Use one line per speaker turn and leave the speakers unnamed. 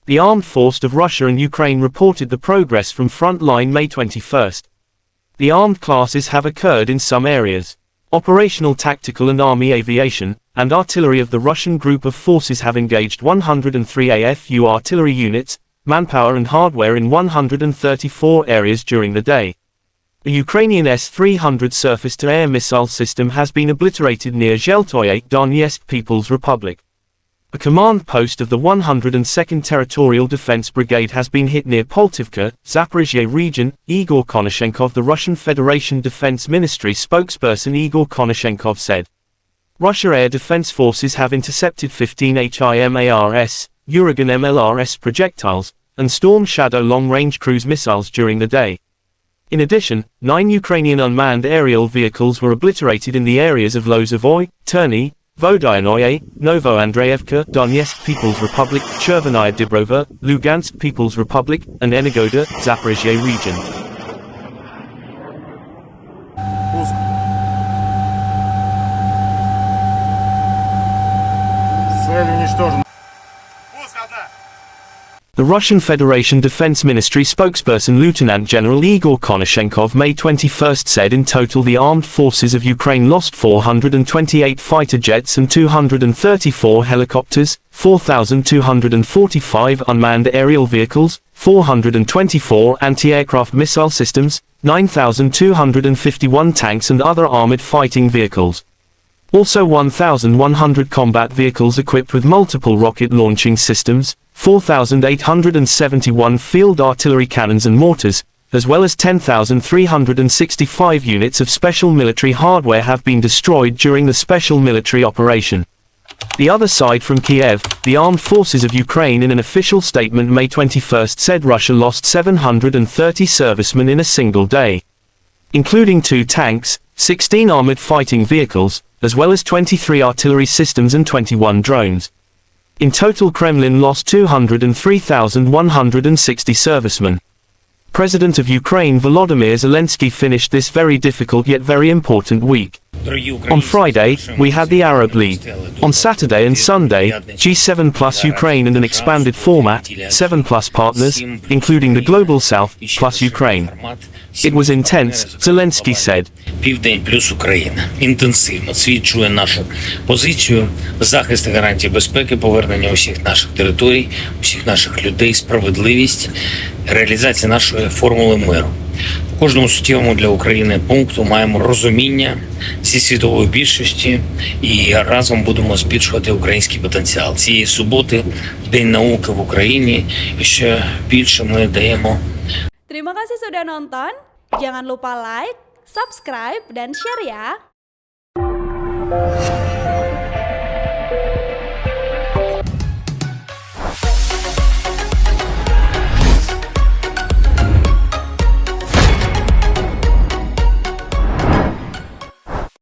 The armed forces of Russia and Ukraine reported the progress from front line May 21. The armed classes have occurred in some areas. Operational tactical and army aviation, and artillery of the Russian group of forces have engaged 103 AFU artillery units, manpower and hardware in 134 areas during the day. A Ukrainian S-300 surface-to-air missile system has been obliterated near Zheltoye, Donetsk People's Republic. A command post of the 102nd Territorial Defence Brigade has been hit near Poltavka, Zaporozhye region. Igor Konashenkov, the Russian Federation Defense Ministry spokesperson Igor Konashenkov said. Russia Air Defense Forces have intercepted 15 HIMARS, Uragan MLRS projectiles, and Storm Shadow long-range cruise missiles during the day. In addition, 9 Ukrainian unmanned aerial vehicles were obliterated in the areas of Lozovoye, Terny, Vodyanoye, Novoandreyevka, Donetsk People's Republic, Chervonaya Dibrova, Lugansk People's Republic, and Energodar, Zaporozhye region. The Russian Federation Defense Ministry spokesperson Lieutenant General Igor Konashenkov May 21 said in total the armed forces of Ukraine lost 428 fighter jets and 234 helicopters, 4,245 unmanned aerial vehicles, 424 anti-aircraft missile systems, 9,251 tanks and other armored fighting vehicles. Also 1,100 combat vehicles equipped with multiple rocket launching systems, 4,871 field artillery cannons and mortars, as well as 10,365 units of special military hardware have been destroyed during the special military operation. The other side from Kiev, the armed forces of Ukraine in an official statement May 21 said Russia lost 730 servicemen in a single day, including 2 tanks, 16 armored fighting vehicles, as well as 23 artillery systems and 21 drones. In total, Kremlin lost 203,160 servicemen. President of Ukraine Volodymyr Zelensky finished this very difficult yet very important week. On Friday, we had the Arab League. On Saturday and Sunday, G7 plus Ukraine and an expanded format, 7 plus partners, including the Global South, plus Ukraine. It was intense, Zelensky said.
Південь плюс Україна. Інтенсивно свідчує нашу позицію, захист і гарантії безпеки, повернення усіх наших територій, усіх наших людей, справедливість, реалізація нашої формули миру. В кожному суттєвому для України пункту маємо розуміння зі світової більшості і разом будемо збільшувати український потенціал. Цієї суботи День науки в Україні, і ще більше ми даємо.
Terima kasih sudah nonton. Jangan lupa like, subscribe, dan share ya.